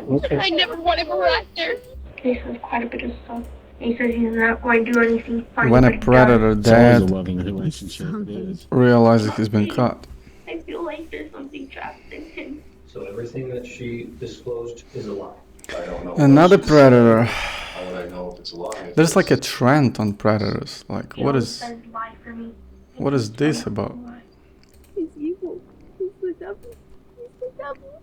Okay. I never wanted to harass her. He says quite a bit of stuff. He says he's not going to do anything funny, When a but he predator It's always a dad loving relationship. It is. realizes he's been caught. I feel like there's something trapped in him. So everything that she disclosed is a lie. I don't know. Another predator. How would I know if it's a lie? There's like a trend on predators. Like, He what always is says lie for me. what is this about? He's evil. He's the devil. He's the devil.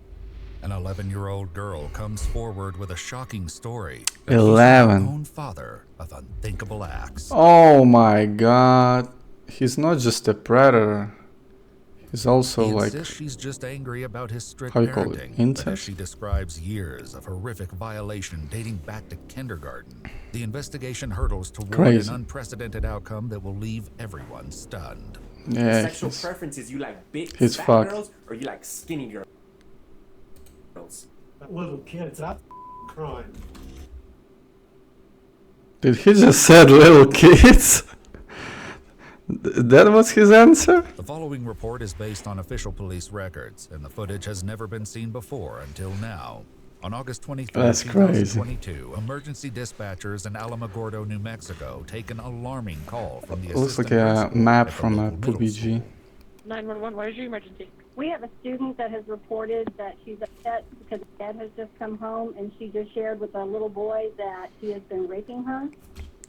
An 11-year-old girl comes forward with a shocking story. 11. Her own father of unthinkable acts. Oh my god. He's not just a predator. He's also He like, insists she's just angry about his strict how you call it, parenting. But as incest? she describes years of horrific violation dating back to kindergarten, the investigation hurdles toward Crazy. an unprecedented outcome that will leave everyone stunned. Yeah, Sexual he's, preferences, you like big he's fat fucked. girls or you like skinny girls? That little kid's that crime. Did he just said little kids? That was his answer? The following report is based on official police records, and the footage has never been seen before until now. On August 23, That's crazy. 2022, emergency dispatchers in Alamogordo, New Mexico, take an alarming call from the It looks like assistant a principal map at the from a local middle PUBG. school. 911, what is your emergency? We have a student that has reported that she's upset because dad has just come home and she just shared with a little boy that he has been raping her.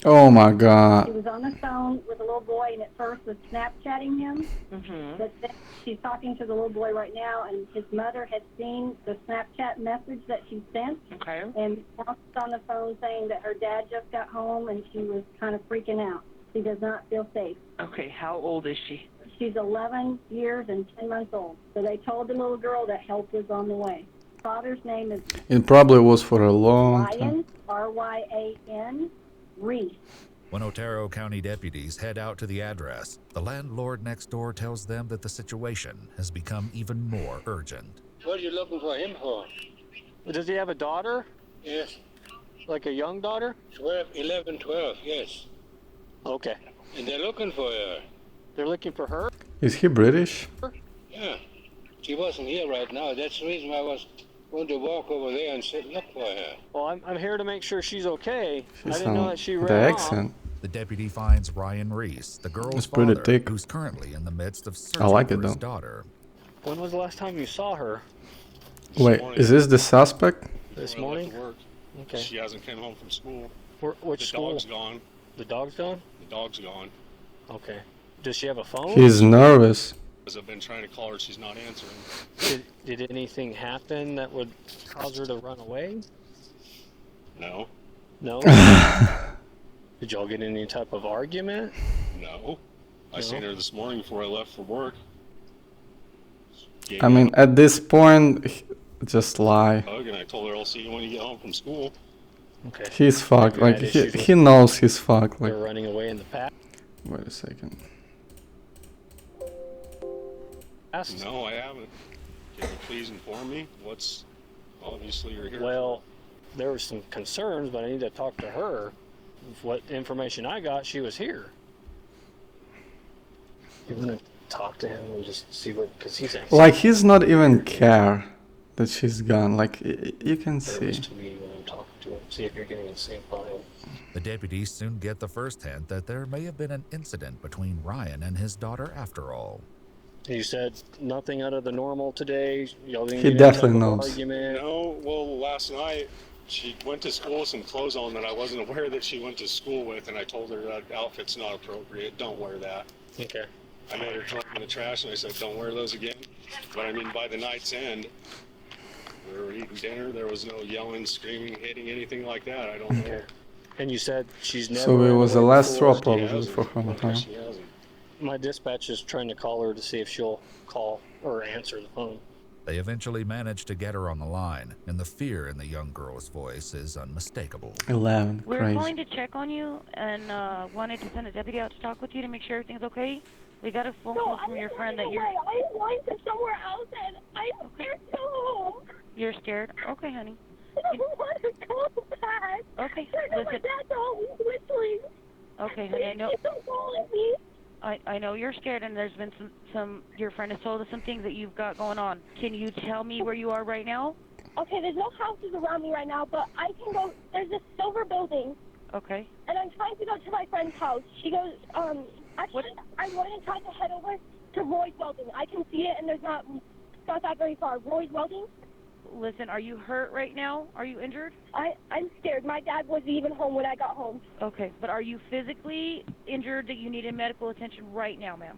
Oh my She god. was on the phone with a little boy and at first was Snapchatting him. Mm-hmm. But then she's talking to the little boy right now and his mother had seen the Snapchat message that she sent. Okay. And now she's on the phone saying that her dad just got home and she was kind of freaking out. She does not feel safe. Okay, how old is she? She's 11 years and 10 months old. So they told the little girl that help was on the way. Father's name is It probably was for a long time. Ryan, R-Y-A-N, Reese. When Otero County deputies head out to the address, the landlord next door tells them that the situation has become even more urgent. What are you looking for him for? Does he have a daughter? Yes. Like a young daughter? 12, 11, 12, yes. Okay. And they're looking for her. They're looking for her? Is he British? Yeah. She wasn't here right now. That's the reason why I was going to walk over there and sit look for her. Well, I'm here to make sure she's okay. She I didn't know that she sound- ran the off. accent. The deputy finds Ryan Reese, the girl's It's pretty father, thick. who's currently in the midst of I searching like for it his though. daughter. When was the last time you saw her? Wait, is this the suspect? This When I left morning? work. Okay. She hasn't come home from school. Which The school? dog's gone. The dog's gone? The dog's gone. Okay. Does she have a phone? He's nervous. As I've been trying to call her, she's not answering. Did anything happen that would cause her to run away? No. No? Did y'all get in any type of argument? No. I No? seen her this morning before I left for work. I mean, at this point, just lie. Hug, and I told her I'll see you when you get home from school. Okay. He's fucked. Never Like, had he, issues with he knows he's fucked. Like, They're running away in the past? wait a second. No, I haven't. Can you please inform me? What's... Obviously you're here. Well, there were some concerns, but I need to talk to her. What information I got, she was here. You want to talk to him and just see what, because he's actually Like, he's not even care that she's gone. Like, you can see. nervous to me when I'm talking to him. See if you're getting the same vibe. The deputies soon get the first hint that there may have been an incident between Ryan and his daughter after all. You said nothing out of the normal today. Y'all didn't He get any type definitely of knows. Argument. No, well, last night she went to school with some clothes on that I wasn't aware that she went to school with, and I told her that outfit's not appropriate. Don't wear that. Okay. I made her throw them in the trash, and I said, don't wear those again. But I mean, by the night's end, we were eating dinner. There was no yelling, screaming, hitting, anything like that. I don't know. Okay. And you said she's never. So it was the ran last away straw before? probably for her, huh? She hasn't. My dispatch is trying to call her to see if she'll call or answer the phone. They eventually manage to get her on the line, and the fear in the young girl's voice is unmistakable. 11, We're crazy. calling to check on you and wanted to send a deputy out to talk with you to make sure everything's okay. We got a phone call from your friend that you're... I want to somewhere else and I'm scared to go home. You're scared? Okay, honey. I don't want to go back. Okay, My listen. dad's always whistling. Okay, honey, I know... He's so calling me. I know you're scared, and there's been some. Your friend has told us some things that you've got going on. Can you tell me where you are right now? Okay, there's no houses around me right now, but I can go. There's this silver building. Okay. And I'm trying to go to my friend's house. She goes, actually, I wanted to try to head over to Roy's Welding. I can see it, and it's not that very far. Roy's Welding? Listen, are you hurt right now? Are you injured? I'm scared. My dad wasn't even home when I got home. Okay, but are you physically injured that you needed medical attention right now, ma'am?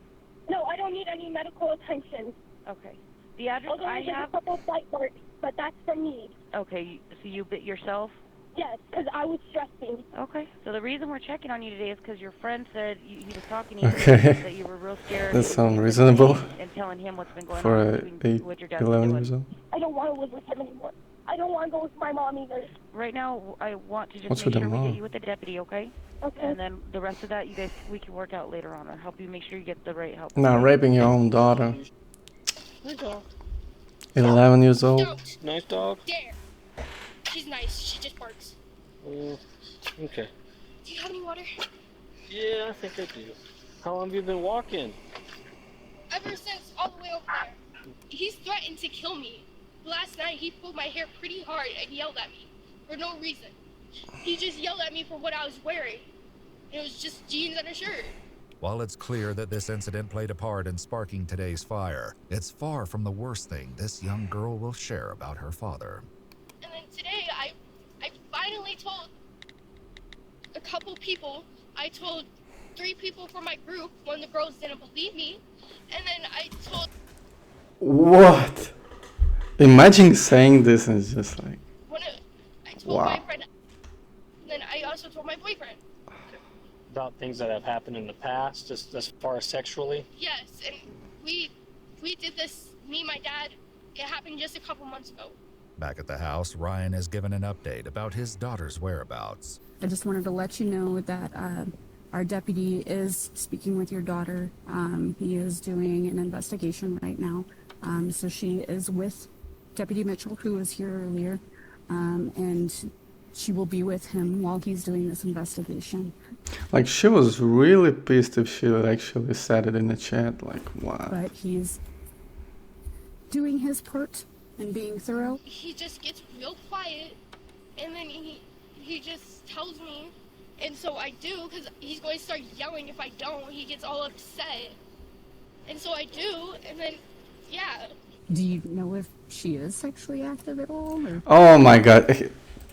No, I don't need any medical attention. Okay. The address Although I there's have... a couple flight marks, but that's from me. Okay, so you bit yourself? Yes, because I was stressing. Okay. So the reason we're checking on you today is because your friend said he was talking to you Okay. that you were real scared. That sounds reasonable And telling him what's been going for on a what your dad's 11 doing. years old. I don't want to live with him anymore. I don't want to go with my mom either. Right now, I want to just What's make with sure the we mom? get you with the deputy, okay? Okay. And then the rest of that, we can work out later on. I'll help you make sure you get the right help. Now raping your own daughter. Hey, dog. 11 years old. Don't Nice dog. dare. She's nice. She just barks. Okay. Do you have any water? Yeah, I think I do. How long have you been walking? Ever since all the way over there. He's threatened to kill me. Last night, he pulled my hair pretty hard and yelled at me for no reason. He just yelled at me for what I was wearing. It was just jeans and a shirt. While it's clear that this incident played a part in sparking today's fire, it's far from the worst thing this young girl will share about her father. And then today, I finally told a couple people. I told 3 people from my group when the girls didn't believe me. And then I told... What? Imagine saying this and it's just like... I told Wow. my friend. And then I also told my boyfriend. About things that have happened in the past, just as far as sexually? Yes, and we did this, me and my dad. It happened just a couple months ago. Back at the house, Ryan is given an update about his daughter's whereabouts. I just wanted to let you know that our deputy is speaking with your daughter. He is doing an investigation right now. So she is with Deputy Mitchell, who was here earlier, and she will be with him while he's doing this investigation. Like, she was really pissed if she actually said it in the chat. Like, wow. But he's doing his part and being thorough. He just gets real quiet, and then he just tells me, and so I do, because he's going to start yelling if I don't. He gets all upset, and so I do, and then, yeah. Do you know if she is sexually active at all? Or? Oh my god.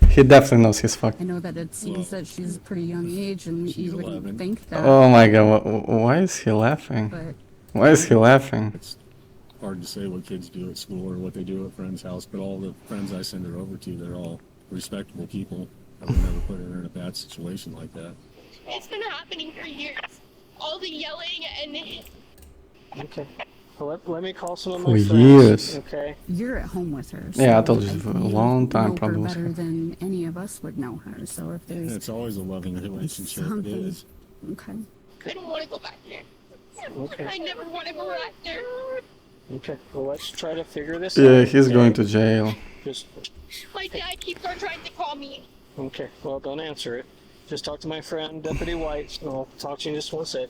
He definitely knows he's fucked. I know that it seems that she's a pretty young age, and you wouldn't 11. think that. Oh my god. Why is he laughing? But Why is he laughing? It's hard to say what kids do at school or what they do at friends' house, but all the friends I send her over to, they're all respectable people. I would never put her in a bad situation like that. It's been happening for years. All the yelling and... Okay. Well, let me call some of For my friends. years. Okay. you're at home with her. Yeah, I told you for a you long time, know probably. her better than any of us would know her. So if And there's it's always a loving relationship. It something, is. okay. I don't want to go back there. Okay. I never want to go back there. Okay. Well, let's try to figure this Yeah, out. he's okay? going to jail. Just My dad keeps on trying to call me. okay. Well, don't answer it. Just talk to my friend Deputy White. And I'll talk to you in just one sec.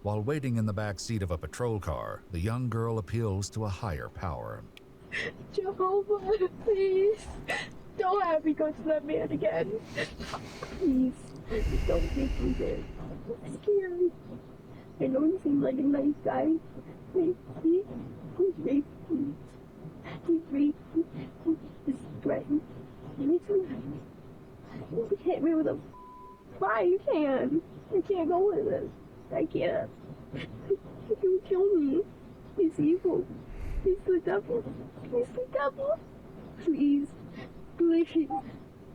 While waiting in the back seat of a patrol car, the young girl appeals to a higher power. Jehovah, please. Don't have me go to that man again. Please. Don't make me there. I'm scared. I know he seems like a nice guy. Please. He's raped me. He's raped me. He's threatened me too. You hit me with a fly. You can't. You can't go with this. I can't. He will kill me. He's evil. He's the devil. He's the devil. Please. Please.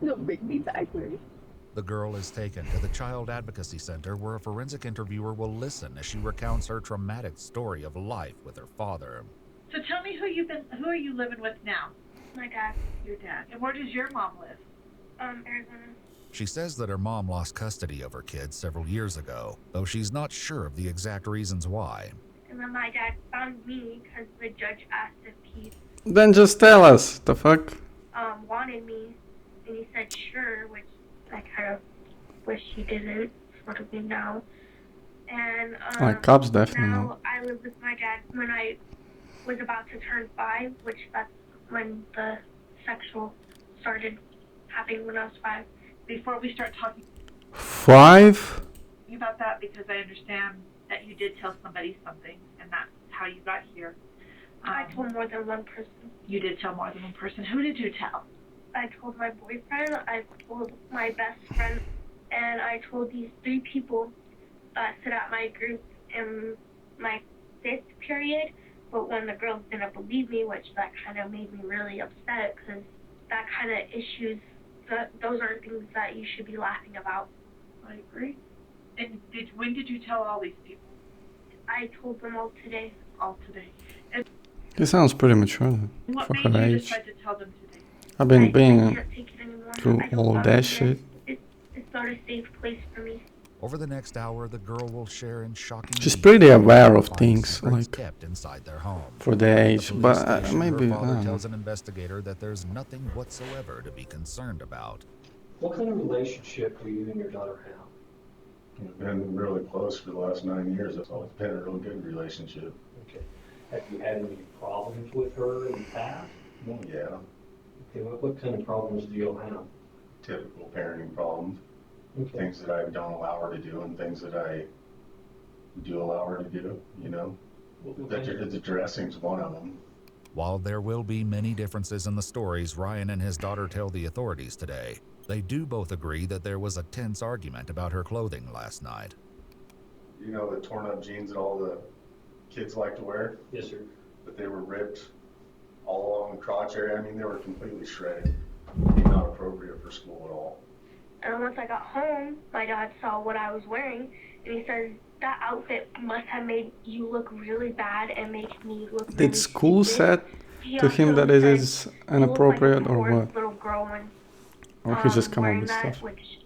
Don't bring me backwards. The girl is taken to the Child Advocacy Center where a forensic interviewer will listen as she recounts her traumatic story of life with her father. So tell me who are you living with now? My dad. Your dad. And where does your mom live? Arizona. She says that her mom lost custody of her kids several years ago, though she's not sure of the exact reasons why. And then my dad found me because the judge asked if he Then just tell us. The fuck? wanted me, and he said sure, which I kind of wish he didn't, sort of me now. And Like, cops definitely now know. I lived with my dad when I was about to turn 5, which that's when the sexual started happening when I was 5. Before we start talking 5? about that, because I understand that you did tell somebody something, and that's how you got here. I told more than one person. You did tell more than one person. Who did you tell? I told my boyfriend, I told my best friend, and I told these 3 people that sit at my group in my 5th period. But when the girls didn't believe me, which that kind of made me really upset, because that kind of issues, those are things that you should be laughing about. I agree. And when did you tell all these people? I told them all today. All today. And He sounds pretty mature what for made her you age. decide to tell them today? I've been I being can't take it anymore. through I don't all want that to shit. It's not a safe place for me. Over the next hour, the girl will share in shocking She's detail pretty aware of find things, secrets like, kept inside their home. for the At age, police but station, maybe, her I father don't know. tells an investigator that there's nothing whatsoever to be concerned about. What kind of relationship do you and your daughter have? We've been really close for the last 9 years. It's always been a real good relationship. Okay. Have you had any problems with her in the past? Well, yeah, Okay, what kind of problems do you have? typical parenting problems. Okay. Things that I don't allow her to do and things that I do allow her to do, you know. The dressing's one of them. While there will be many differences in the stories Ryan and his daughter tell the authorities today, they do both agree that there was a tense argument about her clothing last night. You know the torn up jeans that all the kids like to wear? Yes, sir. But they were ripped all along the crotch area. I mean, they were completely shredded. Not appropriate for school at all. And once I got home, my dad saw what I was wearing, and he says, that outfit must have made you look really bad and make me look really Did school stupid. said He to him also that it said, is "You look like a inappropriate or poor what? little girl when, Or he just come up wearing with that, stuff? which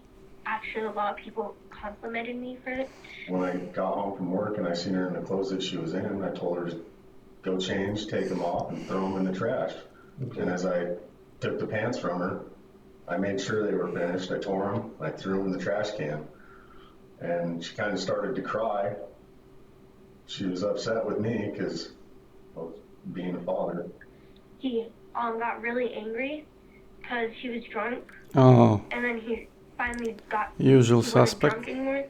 actually a lot of people complimented me for it. When I got home from work and I seen her in the clothes that she was in, I told her to go change, take them off, and throw them in the trash. Okay. And as I took the pants from her, I made sure they were finished. I tore them, I threw them in the trash can. And she kind of started to cry. She was upset with me because, well, being a father. He got really angry because he was drunk, Oh, and then he finally got usual he wasn't suspect. drunk anymore.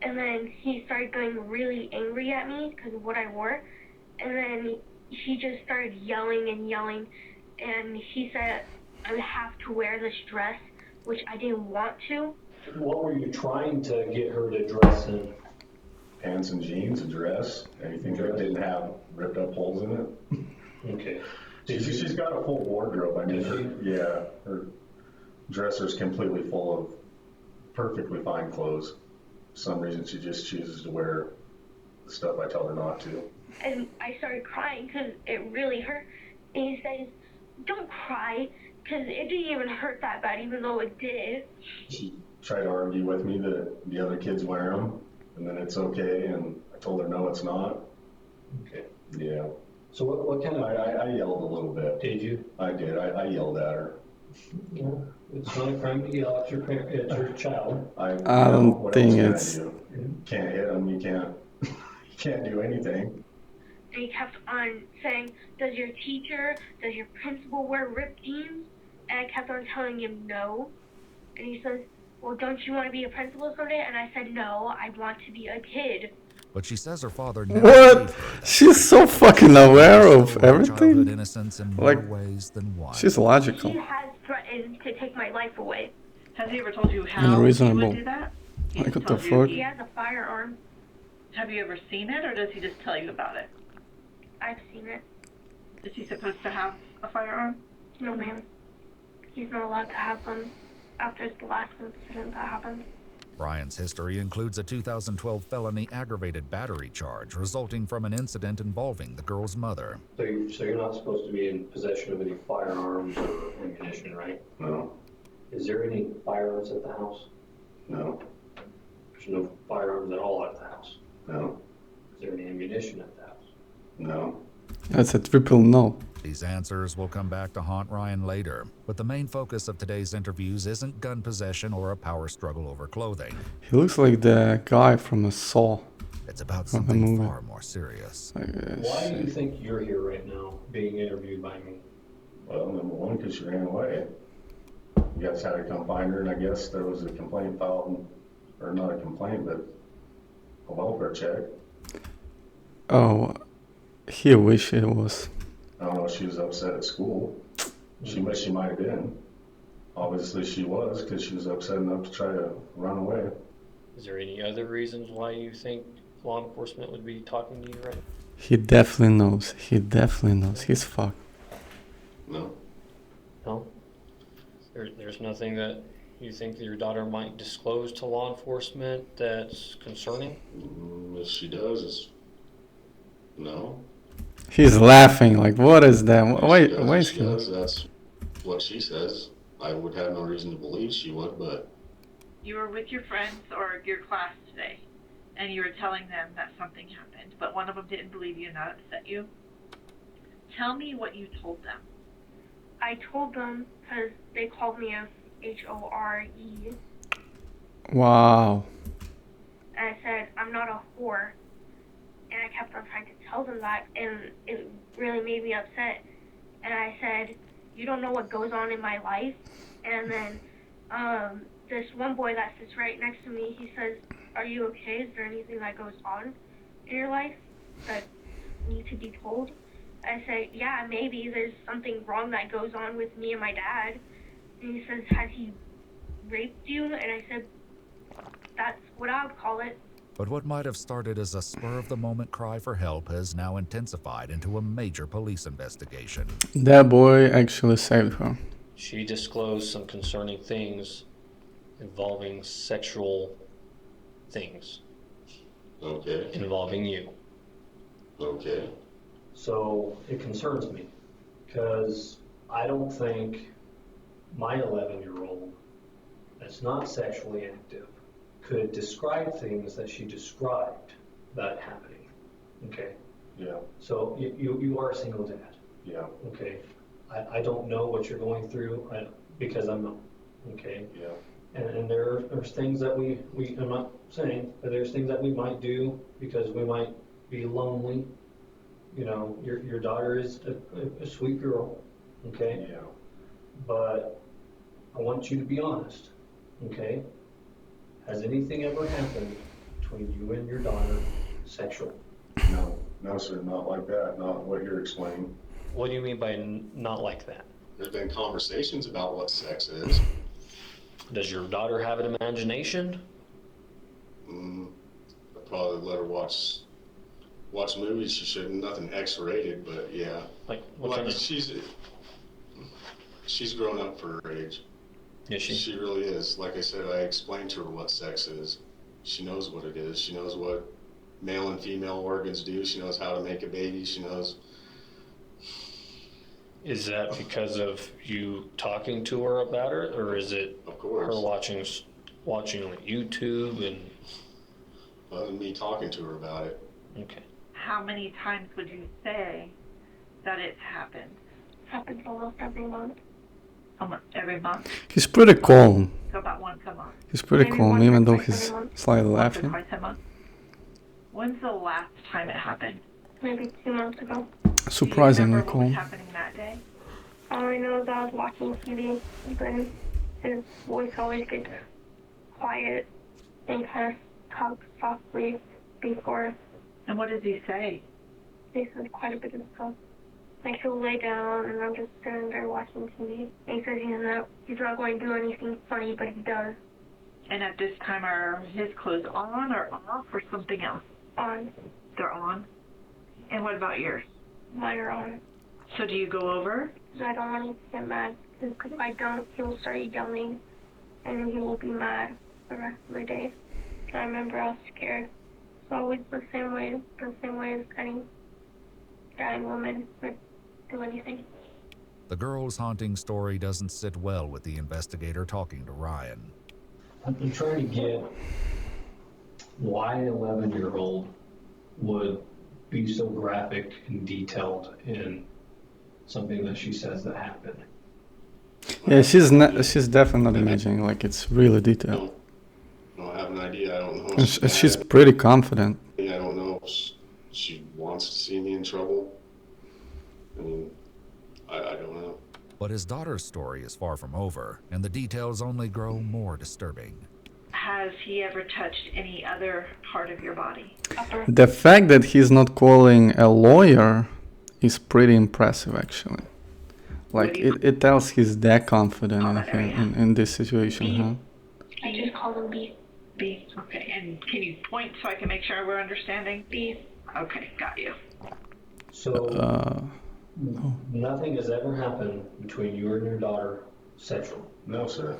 And then he started getting really angry at me because of what I wore. And then he just started yelling and yelling. And he said I would have to wear this dress, which I didn't want to. What were you trying to get her to dress in? Pants and jeans, a dress, anything that didn't have ripped up holes in it. Okay. She's got a full wardrobe. I mean, her dresser's completely full of perfectly fine clothes. For some reason, she just chooses to wear the stuff I tell her not to. And I started crying because it really hurt. And he says, don't cry, because it didn't even hurt that bad, even though it did. She tried to argue with me that the other kids wear them, and then it's okay, and I told her, no, it's not. Okay. Yeah. So what kind of... I yelled a little bit. Did you? I did. I yelled at her. Yeah. It's not a crime to yell at it's your child. I don't think it's... You can't hit them. You can't do anything. And he kept on saying, does your teacher, does your principal wear ripped jeans? And I kept on telling him no. And he says, well, don't you want to be a principal someday? And I said, no, I want to be a kid. But she says her father never What? She's so fucking aware of everything. Innocence in Like, more ways than one. she's logical. He has threatened to take my life away. Has he ever told you And how he reasonable. would do that? He Like, just what the told you- fuck? He has a firearm. Have you ever seen it, or does he just tell you about it? I've seen it. Is he supposed to have a firearm? No, ma'am. He's not allowed to have them after the last incident that happened. Ryan's history includes a 2012 felony aggravated battery charge resulting from an incident involving the girl's mother. So you're not supposed to be in possession of any firearms or ammunition, right? No. Is there any firearms at the house? No. There's no firearms at all at the house? No. Is there any ammunition at the house? No. That's a triple no. These answers will come back to haunt Ryan later, but the main focus of today's interviews isn't gun possession or a power struggle over clothing. He looks like the guy from a Saw. It's about From the something movie. far more serious. Why do you think you're here right now, being interviewed by me? Well, number one, because she ran away. You guys had to come find her, and I guess there was a complaint filed, or not a complaint, but a welfare check. Oh, he wish it was. I don't know if she was upset at school. She might have been. Obviously she was, because she was upset enough to try to run away. Is there any other reasons why you think law enforcement would be talking to you right now? He definitely knows. He definitely knows. He's fucked. No. No? There's nothing that you think that your daughter might disclose to law enforcement that's concerning? If she does, no. He's laughing like, what is that? Why is She he? does, that's what she says. I would have no reason to believe she would, but... You were with your friends or your class today, and you were telling them that something happened, but one of them didn't believe you and that upset you. Tell me what you told them. I told them because they called me a H-O-R-E. Wow. And I said, I'm not a whore. And I kept on trying to tell them that, and it really made me upset. And I said, you don't know what goes on in my life. And then this one boy that sits right next to me, he says, are you okay? Is there anything that goes on in your life that needs to be told? I say, yeah, maybe there's something wrong that goes on with me and my dad. And he says, has he raped you? And I said, that's what I would call it. But what might have started as a spur-of-the-moment cry for help has now intensified into a major police investigation. That boy actually saved her. She disclosed some concerning things involving sexual things. Okay. Involving you. Okay. So it concerns me because I don't think my 11-year-old that's not sexually active could describe things that she described that happening. Okay. Yeah. So you are a single dad. Yeah. Okay. I don't know what you're going through because I'm not. Okay. Yeah. And there's things that we I'm not saying, but there's things that we might do because we might be lonely. You know, your daughter is a sweet girl, okay? Yeah. But I want you to be honest, okay? Has anything ever happened between you and your daughter sexual? No, sir, not like that. Not what you're explaining. What do you mean by not like that? There's been conversations about what sex is. Does your daughter have an imagination? I'd probably let her watch movies. She shouldn't. Nothing X-rated, but yeah. Like what kind of... She's grown up for her age. Is she? She really is. Like I said, I explained to her what sex is. She knows what it is. She knows what male and female organs do. She knows how to make a baby. She knows. Is that because of you talking to her about it, or is it of course her watching on YouTube and? Well, me talking to her about it. Okay. How many times would you say that it's happened? Happens almost every month. Almost every month? He's pretty calm. So about once a month? He's pretty Maybe calm, once or even though twice he's a month. slightly Once or laughing. twice a month? When's the last time it happened? Maybe 2 months ago. Surprisingly Do you remember what was calm. happening that day? All I know is I was watching TV, then his voice always gets quiet and kind of talks softly before. And what does he say? He says quite a bit of stuff. Like he'll lay down and I'm just sitting there watching TV. And he says he's not going to do anything funny, but he does. And at this time, are his clothes on or off or something else? On. They're on? And what about yours? Mine are on. So do you go over? I don't want him to get mad, because if I don't, he'll start yelling, and then he will be mad the rest of the day. So I remember I was scared. It's always the same way as any guy and woman would do anything. The girl's haunting story doesn't sit well with the investigator talking to Ryan. I'm trying to get why an 11-year-old would be so graphic and detailed in something that she says that happened. Yeah, she's definitely not imagining, like it's really detailed. I don't have an idea. I don't know. And she's pretty confident. I don't know if she wants to see me in trouble. I mean, I don't know. But his daughter's story is far from over, and the details only grow more disturbing. Has he ever touched any other part of your body? The fact that he's not calling a lawyer is pretty impressive, actually. Like, it tells he's that confident in this situation, huh? I just call him Beef. Beef, okay. And can you point so I can make sure we're understanding? Beef. Okay, got you. So, nothing has ever happened between you and your daughter sexual? No, sir.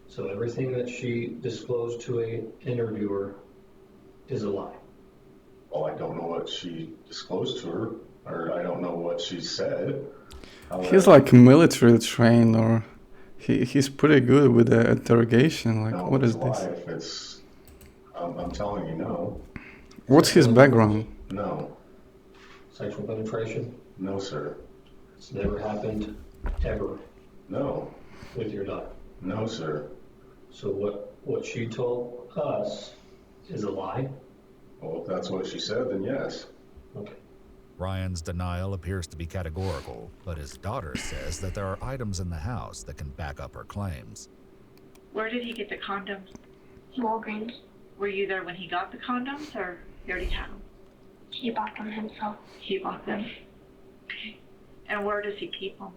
So everything that she disclosed to a interviewer is a lie? Well, I don't know what she disclosed to her, or I don't know what she said. He's like military trained, or he's pretty good with the interrogation. Like, No, what is it's this? life. It's, I'm telling you, no. What's his background? No. Sexual penetration? No, sir. It's never happened, ever? No. With your daughter? No, sir. So what she told us is a lie? Well, if that's what she said, then yes. Okay. Ryan's denial appears to be categorical, but his daughter says that there are items in the house that can back up her claims. Where did he get the condoms? Walgreens. Were you there when he got the condoms, or he already had them? He bought them himself. He bought them. Okay. And where does he keep them?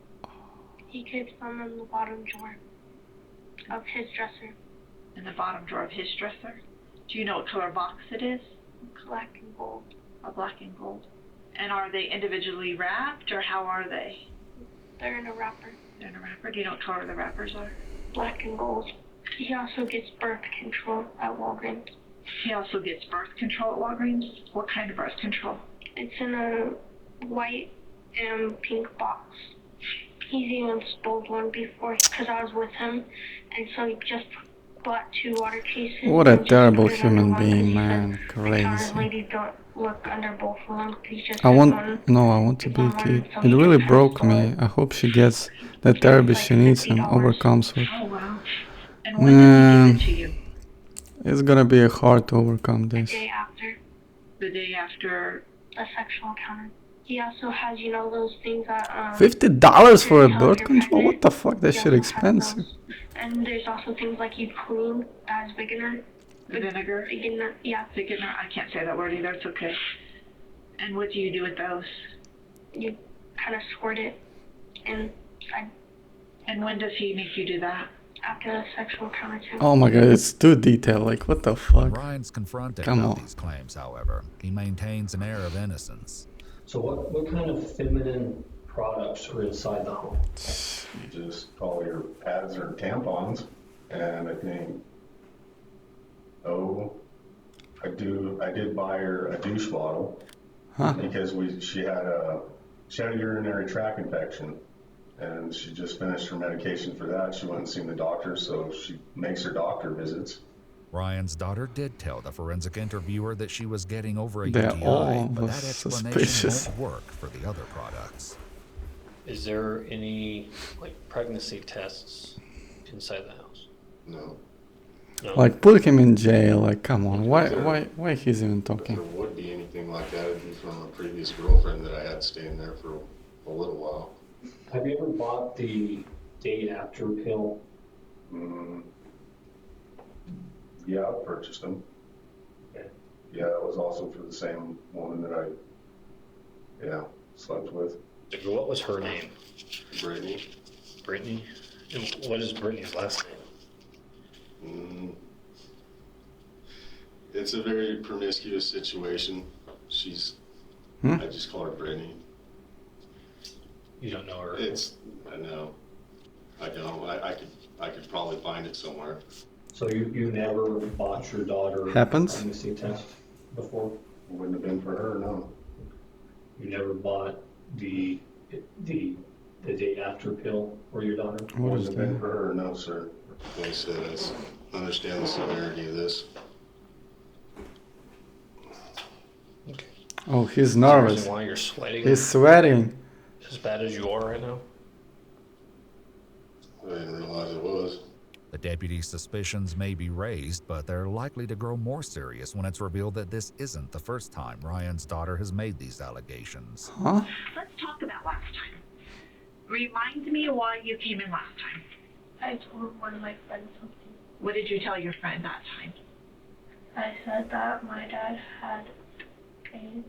He keeps them in the bottom drawer of his dresser. In the bottom drawer of his dresser? Do you know what color box it is? Black and gold. A black and gold. And are they individually wrapped, or how are they? They're in a wrapper. They're in a wrapper. Do you know what color the wrappers are? Black and gold. He also gets birth control at Walgreens. He also gets birth control at Walgreens? What kind of birth control? It's in a white and pink box. He's even stole one before because I was with him, and so he just bought 2 water cases. What a and just terrible put it under human one 'cause being, he man. said, Crazy. lady, don't look under both of them. He just I has want one. to be a kid. It really broke me. I hope she gets the therapy she needs and overcomes her. Oh, wow. And when did he give it to you? It's gonna be hard to overcome this. The day after The day after. the sexual encounter. He also has, those things that $50 for a tell birth you're control? pregnant. What the fuck? That He shit also has expensive. those. And there's also things like you clean as vinegar. Vinegar? Vinegar, yeah. Vinegar? I can't say that word either. It's okay. And what do you do with those? You kind of squirt it inside. And when does he make you do that? After the sexual encounter too. Oh my god, it's too detailed. Like, what the When fuck? Ryan's confronted Come about on. these claims, however, he maintains an air of innocence. So what kind of feminine products are inside the home? You just call your pads or tampons, and I think, I did buy her a douche bottle because she had a urinary tract infection, and she just finished her medication for that. She went and seen the doctor, so she makes her doctor visits. Ryan's daughter did tell the forensic interviewer that she was getting over a They're UTI, all but that explanation suspicious. won't work for the other products. Is there any pregnancy tests inside the house? No. No. Like, put him in jail. Like, come on. Why he's even If talking? there would be anything like that, it'd be from a previous girlfriend that I had staying there for a little while. Have you ever bought the day after pill? Yeah, I purchased them. Okay. Yeah, it was also for the same woman that I, slept with. What was her name? Brittany. Brittany? And what is Brittany's last name? It's a very promiscuous situation. I just call her Brittany. You don't know her? I know. I don't. I could probably find it somewhere. So you never bought your daughter Happens. a pregnancy test before? Wouldn't have been for her, no. You never bought the day after pill for your daughter? What is Wouldn't have been that? for her, no, sir. Like I said, I understand the severity of this. Oh, he's Is there a nervous. reason why you're sweating He's sweating. as bad as you are right now? I didn't realize it was. The deputy's suspicions may be raised, but they're likely to grow more serious when it's revealed that this isn't the first time Ryan's daughter has made these allegations. Huh? Let's talk about last time. Remind me why you came in last time. I told one of my friends something. What did you tell your friend that time? I said that my dad had a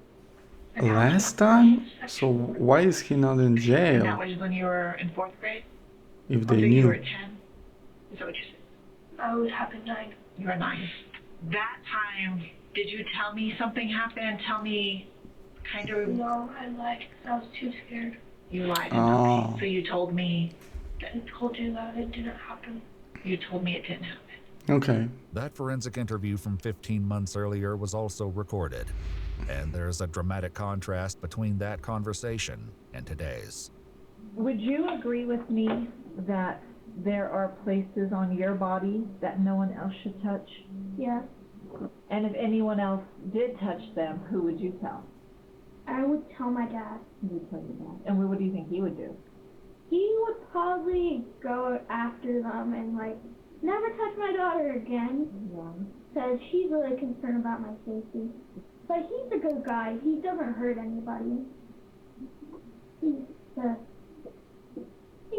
Last time? So why is he not in And that jail? was when you were in 4th grade? If Or they you were knew. 10? Is that what you said? I would have been 9. You were 9. That time, did you tell me something happened? Tell me kind of... No, I lied because I was too scared. You lied Oh. enough. So you told me... I told you that it didn't happen. You told me it didn't happen. Okay. That forensic interview from 15 months earlier was also recorded. And there's a dramatic contrast between that conversation and today's. Would you agree with me that there are places on your body that no one else should touch? Yeah. And if anyone else did touch them, who would you tell? I would tell my dad. You would tell your dad. And what do you think he would do? He would probably go after them and like never touch my daughter again. Because he's really concerned about my safety. But he's a good guy. He doesn't hurt anybody. He's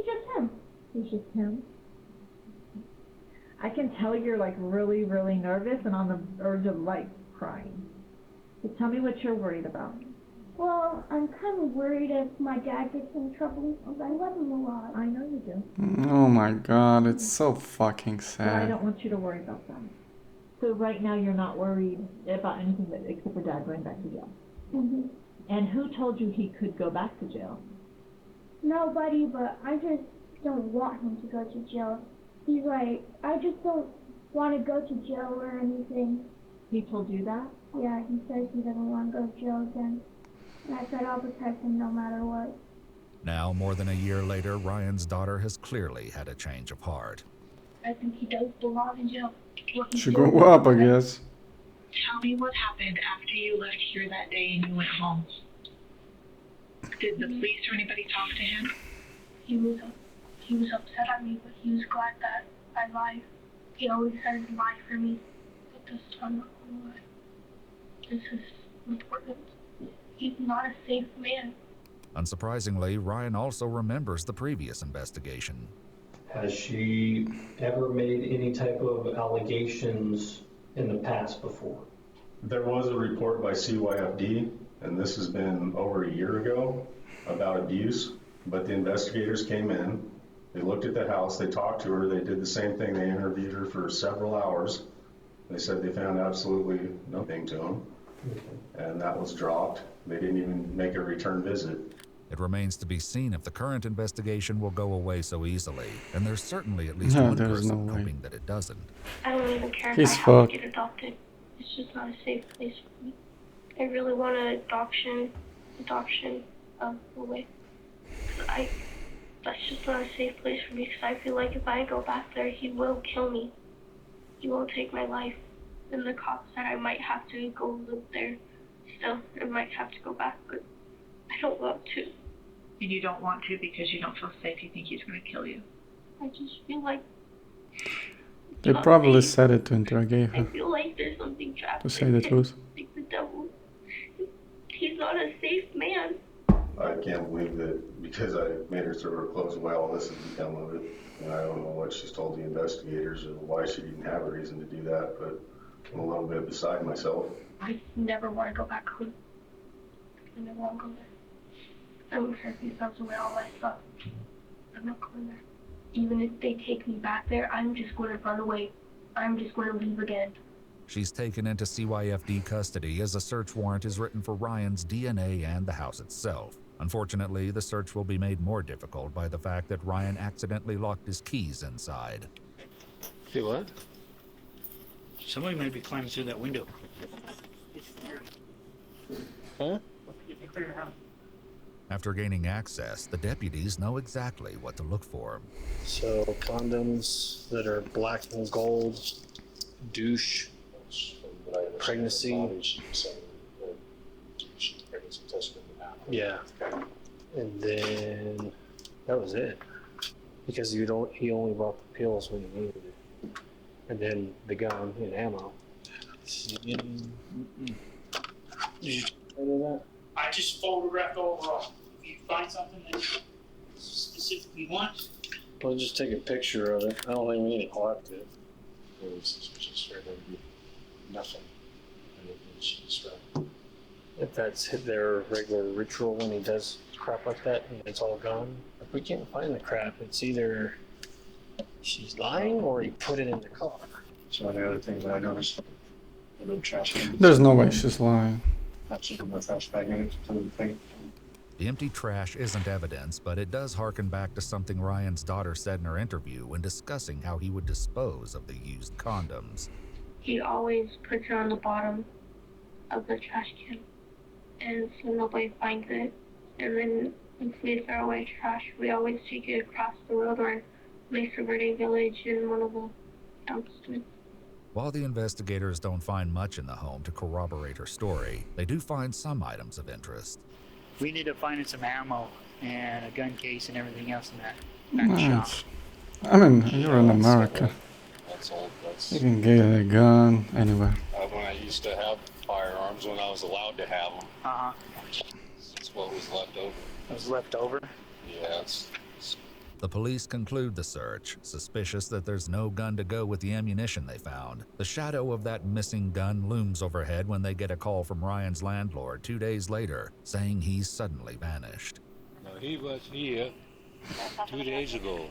just him. He's just him? I can tell you're like really, really nervous and on the verge of like crying. So tell me what you're worried about. Well, I'm kind of worried if my dad gets in trouble because I love him a lot. I know you do. Oh my god, it's so fucking But I sad. don't want you to worry about that. So right now you're not worried about anything except for Dad going back to jail. Mm-hmm. And who told you he could go back to jail? Nobody, but I just don't want him to go to jail. He's like, I just don't want to go to jail or anything. He told you that? Yeah, he says he doesn't want to go to jail again. And I said I'll protect him no matter what. Now, more than a year later, Ryan's daughter has clearly had a change of heart. I think he does belong in jail. She grew up, I guess. Tell me what happened after you left here that day and you went home. Did the police or anybody talk to him? He was upset at me, but he was glad that I lied. He always says lie for me, but this time I'm not gonna lie. This is important. He's not a safe man. Unsurprisingly, Ryan also remembers the previous investigation. Has she ever made any type of allegations in the past before? There was a report by CYFD, and this has been over a year ago, about abuse, but the investigators came in, they looked at the house, they talked to her, they did the same thing, they interviewed her for several hours. They said they found absolutely nothing to him, and that was dropped. They didn't even make a return visit. It remains to be seen if the current investigation will go away so easily, and there's certainly at least No, one there's person no way. hoping that it doesn't. I don't even care He's if I have fucked. to get adopted. It's just not a safe place for me. I really want an adoption of a way. That's just not a safe place for me because I feel like if I go back there, he will kill me. He will take my life. And the cops said I might have to go live there still. I might have to go back, but I don't want to. And you don't want to because you don't feel safe. You think he's going to kill you. I just feel like They probably said it to interrogate I her, feel like there's something trapped to say in the him, truth. like the devil. He's not a safe man. I can't believe that because I made her throw her clothes away, all this has become of it. And I don't know what she's told the investigators or why she didn't have a reason to do that, but I'm a little bit beside myself. I never want to go back home. I never want to go there. I don't care if he throws away all my stuff. I'm not going there. Even if they take me back there, I'm just going to run away. I'm just going to leave again. She's taken into CYFD custody as a search warrant is written for Ryan's DNA and the house itself. Unfortunately, the search will be made more difficult by the fact that Ryan accidentally locked his keys inside. See what? Somebody might be climbing through that window. Huh? After gaining access, the deputies know exactly what to look for. So condoms that are black and gold, douche, pregnancy. Yeah. And then that was it. Because he only brought the pills when he needed it. And then the gun and ammo. Did you that? I just photographed overall. If you find something that specifically want? We'll just take a picture of it. I don't think we need to collect it. It was just right there. Nothing. Anything she described. If that's their regular ritual when he does crap like that and it's all gone. If we can't find the crap, it's either she's lying or he put it in the car. So the other thing that I noticed, the little trash can. There's no way she's lying. Actually, put my trash bag in it to the thing. The empty trash isn't evidence, but it does harken back to something Ryan's daughter said in her interview when discussing how he would dispose of the used condoms. He always puts it on the bottom of the trash can, and so nobody finds it. And then if we throw away trash, we always take it across the road or in Mesa Verde Village in one of the dumpsters. While the investigators don't find much in the home to corroborate her story, they do find some items of interest. We need to find some ammo and a gun case and everything else in that shop. Nice. I mean, you're in America. That's old. You can get a gun anywhere. When I used to have firearms, when I was allowed to have them. Uh-huh. That's what was left over. It was left over? Yeah, The police conclude the search, suspicious that there's no gun to go with the ammunition they found. The shadow of that missing gun looms overhead when they get a call from Ryan's landlord 2 days later, saying he's suddenly vanished. Now, he was here 2 days ago,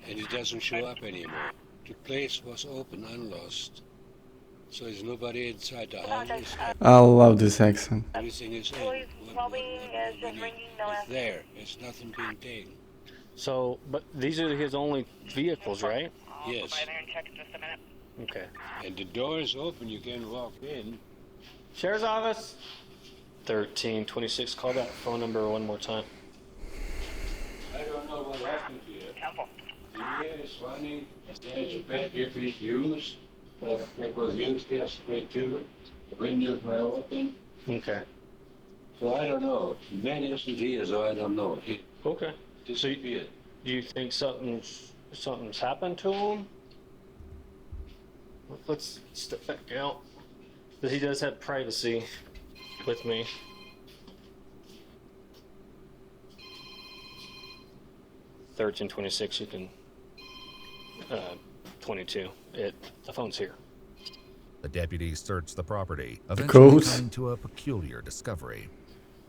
and he doesn't show up anymore. The place was open and lost, so there's nobody inside the house. I love this accent. Everything is in. It's there. There's nothing being taken. So, but these are his only vehicles, right? Yes. Okay. And the door is open. You can walk in. Sheriff's office. 1326. Call that phone number one more time. I don't know what happened to you. The air is running. There's a bed if it's used. It was used yesterday too. The windows were open. Okay. So I don't know. The man isn't here, so I don't know. He Okay. disappeared. Do you think something's happened to him? Let's step back out. But he does have privacy with me. $13.26. You can. 22. The phone's here. The deputies search the property, eventually codes. coming to a peculiar discovery.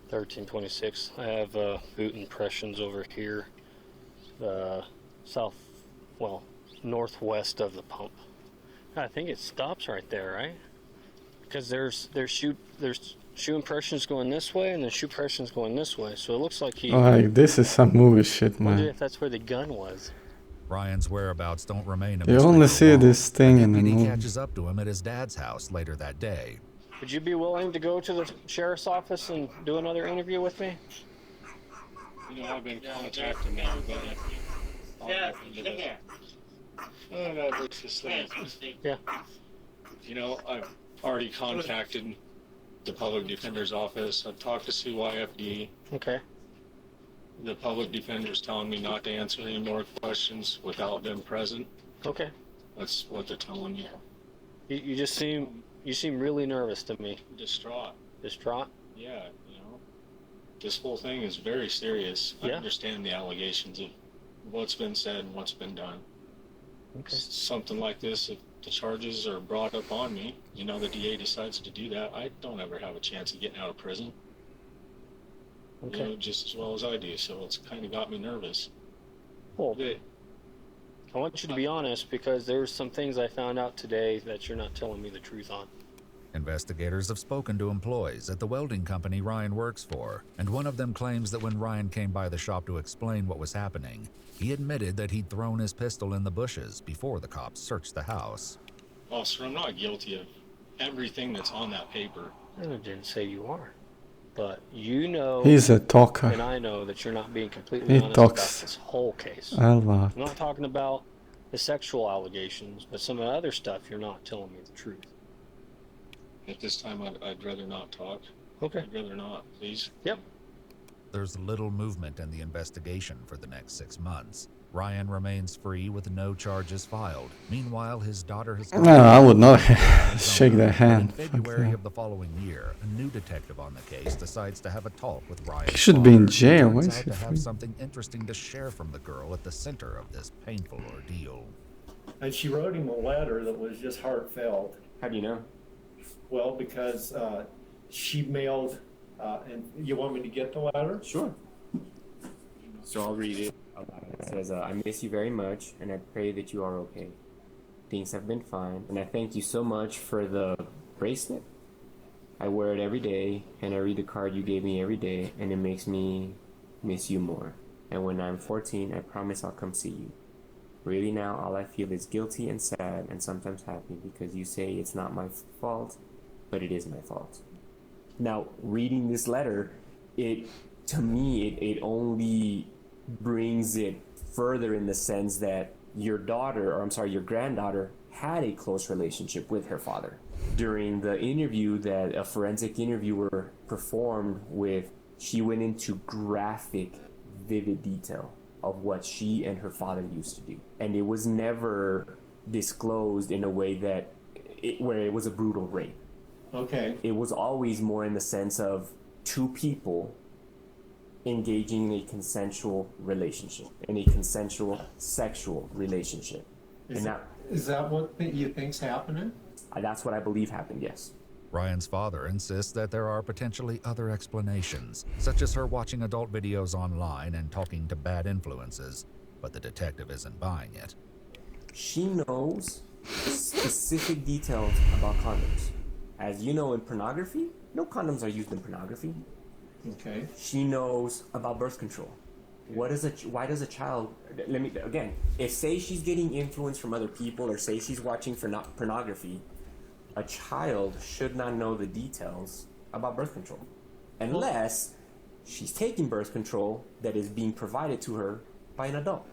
1326. I have boot impressions over here, northwest of the pump. I think it stops right there, right? Because there's shoe impressions going this way, and then shoe impressions going this way. So it looks like he. Like, this is some movie shit, I wonder man. if that's where the gun was. Ryan's whereabouts don't remain a You mystery only for see long. this thing The in the deputy movie. catches up to him at his dad's house later that day. Would you be willing to go to the sheriff's office and do another interview with me? You know, I've been contacting everybody. Yeah, come here. Oh, that looks the same. Yeah. You know, I've already contacted the public defender's office. I've talked to CYFD. Okay. The public defender's telling me not to answer any more questions without them present. Okay. That's what they're telling me. You just seem really nervous to me. Distraught. Distraught? Yeah, you know. This whole thing is very serious. I Yeah. understand the allegations of what's been said and what's been done. Okay. Something like this, if the charges are brought up on me, you know, the DA decides to do that, I don't ever have a chance of getting out of prison. Okay. You know, just as well as I do, so it's kind of got me nervous. Well, I want you to be honest because there's some things I found out today that you're not telling me the truth on. Investigators have spoken to employees at the welding company Ryan works for, and one of them claims that when Ryan came by the shop to explain what was happening, he admitted that he'd thrown his pistol in the bushes before the cops searched the house. Officer, I'm not guilty of everything that's on that paper. I didn't say you are. But you know, He's a talker. and I know that you're not being completely He honest talks about this whole case. a lot. I'm not talking about the sexual allegations, but some of the other stuff you're not telling me the truth. At this time, I'd rather not talk. Okay. I'd rather not, please. Yep. There's little movement in the investigation for the next 6 months. Ryan remains free with no charges filed. Meanwhile, his daughter has... No, I would not shake their In hand. February of the following year, a new detective on the case decides to have a talk with Ryan. He should be in jail. Why Turns is out he to have free? something interesting to share from the girl at the center of this painful ordeal. And she wrote him a letter that was just heartfelt. How do you know? Well, because she mailed, and you want me to get the letter? Sure. So I'll read it. It says, I miss you very much, and I pray that you are okay. Things have been fine, and I thank you so much for the bracelet. I wear it every day, and I read the card you gave me every day, and it makes me miss you more. And when I'm 14, I promise I'll come see you. Really now, all I feel is guilty and sad, and sometimes happy, because you say it's not my fault, but it is my fault. Now, reading this letter, to me, it only brings it further in the sense that your granddaughter had a close relationship with her father. During the interview that a forensic interviewer performed with, she went into graphic, vivid detail of what she and her father used to do. And it was never disclosed in a way that, where it was a brutal rape. Okay. It was always more in the sense of two people engaging in a consensual relationship, in a consensual sexual relationship. Is that what you think's happening? That's what I believe happened, yes. Ryan's father insists that there are potentially other explanations, such as her watching adult videos online and talking to bad influences, but the detective isn't buying it. She knows specific details about condoms. As you know, in pornography, no condoms are used in pornography. Okay. She knows about birth control. Why does a child, if say she's getting influence from other people or say she's watching for pornography, a child should not know the details about birth control unless she's taking birth control that is being provided to her by an adult.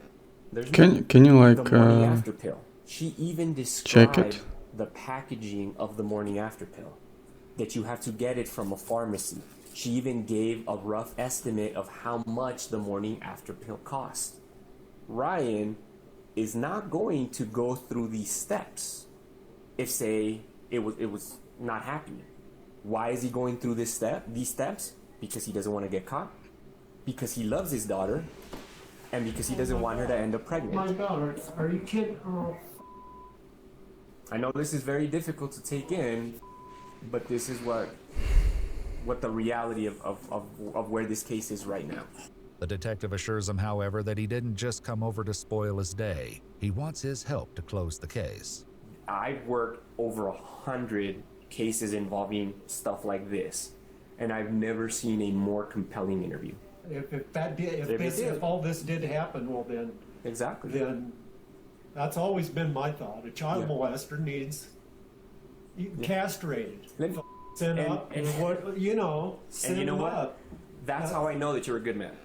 Can you like the morning after pill. She even check described it? the packaging of the morning after pill, that you have to get it from a pharmacy. She even gave a rough estimate of how much the morning after pill cost. Ryan is not going to go through these steps if, say, it was not happy. Why is he going through these steps? Because he doesn't want to get caught, because he loves his daughter, and because he doesn't want her to end up pregnant. My God, are you kidding? Oh. I know this is very difficult to take in, but this is what the reality of where this case is right now. The detective assures him, however, that he didn't just come over to spoil his day. He wants his help to close the case. I've worked over 100 cases involving stuff like this, and I've never seen a more compelling interview. If all this did happen, well then. Exactly. Then that's always been my thought. A child molester needs castrated. Send up, what you know. And you know what? That's how I know that you're a good man.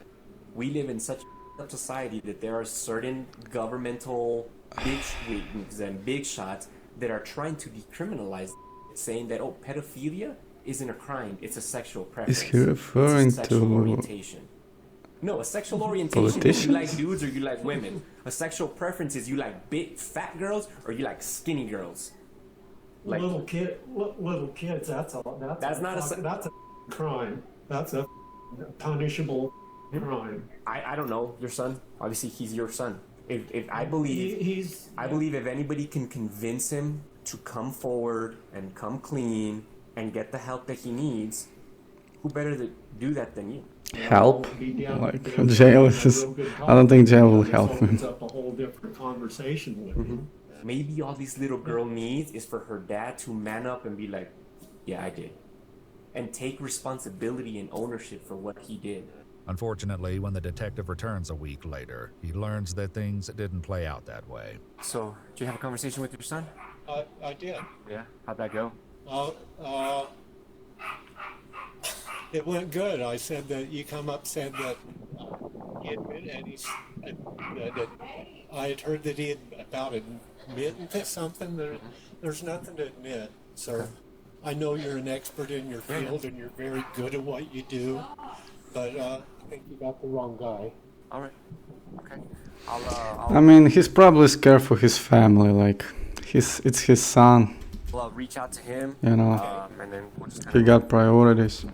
We live in such a society that there are certain governmental big wigs and big shots that are trying to decriminalize, saying that pedophilia isn't a crime; it's a sexual preference. Is he referring it's a sexual to orientation? No, a sexual orientation is you like dudes or you like women. A sexual preference is you like big fat girls or you like skinny girls. Like little kids. That's all. That's a crime. That's a punishable crime. I don't know your son. Obviously, he's your son. If I believe I believe if anybody can convince him to come forward and come clean and get the help that he needs, who better to do that than you? Help? Like jail is. I don't think jail will help him. Opens up a whole different conversation with him. Maybe all this little girl needs is for her dad to man up and be like, yeah, I did. And take responsibility and ownership for what he did. Unfortunately, when the detective returns a week later, he learns that things didn't play out that way. So, did you have a conversation with your son? I did. Yeah? How'd that go? It went good. I said that you said that he admitted, that I had heard that he had about admitting to something. There's nothing to admit, sir. I know you're an expert in your field and you're very good at what you do, but I think you got the wrong guy. All right. Okay. I mean, he's probably scared for his family. Like, it's his son. I'll reach out to him. You know, and then we'll just he got priorities.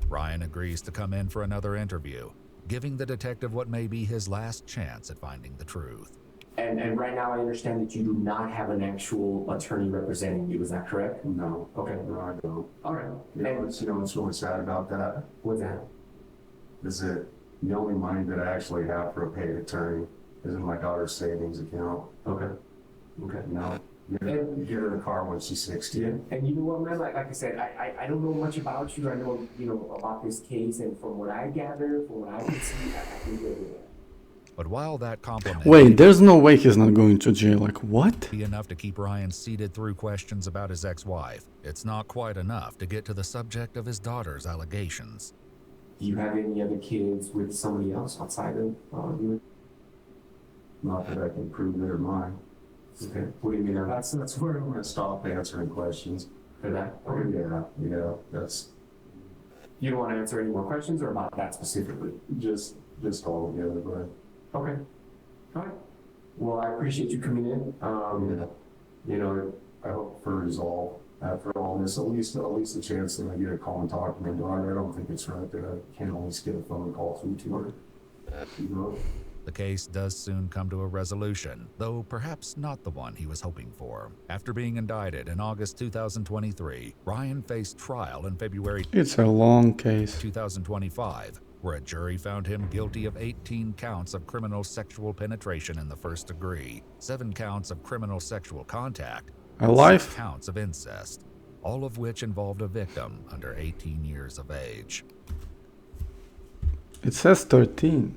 Ryan agrees to come in for another interview, giving the detective what may be his last chance at finding the truth. And right now I understand that you do not have an actual attorney representing you, is that correct? No. Okay. No, I don't. All right. What's really sad about that What's that? is that the only money that I actually have for a paid attorney is in my daughter's savings account. Okay. Okay. No. Get her a car when she's 16. And you know what, man? Like I said, I don't know much about you. I know, about this case, and from what I gather, from what I can see, I think you're there. But while that compliment Wait, there's no way he's not going to jail. Like, what? be enough to keep Ryan seated through questions about his ex-wife, it's not quite enough to get to the subject of his daughter's allegations. Do you have any other kids with somebody else outside of you? Not that I can prove they're mine. Okay. What do you mean? That's where I'm gonna stop answering questions. For that? Yeah, that's You don't want to answer any more questions, or about that specifically? just all together, but Okay. All right. Well, I appreciate you coming in. I hope for resolve after all this, at least a chance that I get a call and talk to my daughter. I don't think it's right that I can't always get a phone call through to her. The case does soon come to a resolution, though perhaps not the one he was hoping for. After being indicted in August 2023, Ryan faced trial in February It's a long case. 2025, where a jury found him guilty of 18 counts of criminal sexual penetration in the first degree, 7 counts of criminal sexual contact, A and life? 6 counts of incest, all of which involved a victim under 18 years of age. It says 13.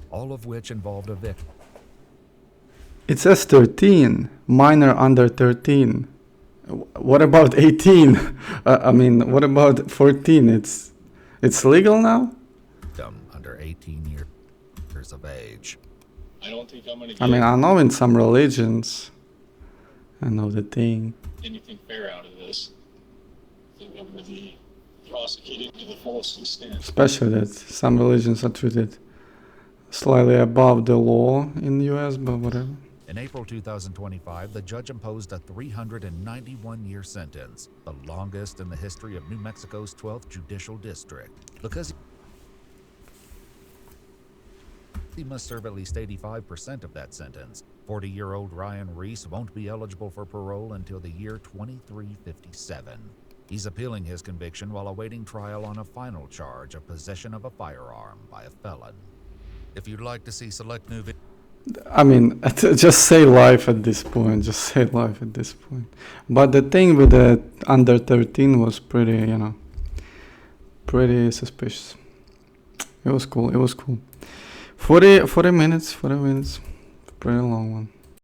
All of which involved a victim. It says 13. Minor under 13. What about 18? What about 14? It's legal now? Under 18 years of age. I don't think I'm going to I know in some religions, I know the thing. anything fair out of this. I think I'm going to be prosecuted to the fullest extent. Especially that some religions are treated slightly above the law in the US, but whatever. In April 2025, the judge imposed a 391-year sentence, the longest in the history of New Mexico's 12th Judicial District. Because he must serve at least 85% of that sentence, 40-year-old Ryan Reese won't be eligible for parole until the year 2357. He's appealing his conviction while awaiting trial on a final charge of possession of a firearm by a felon. If you'd like to see select new just say life at this point. Just say life at this point. But the thing with the under 13 was pretty, pretty suspicious. It was cool. 40 minutes. Pretty long one.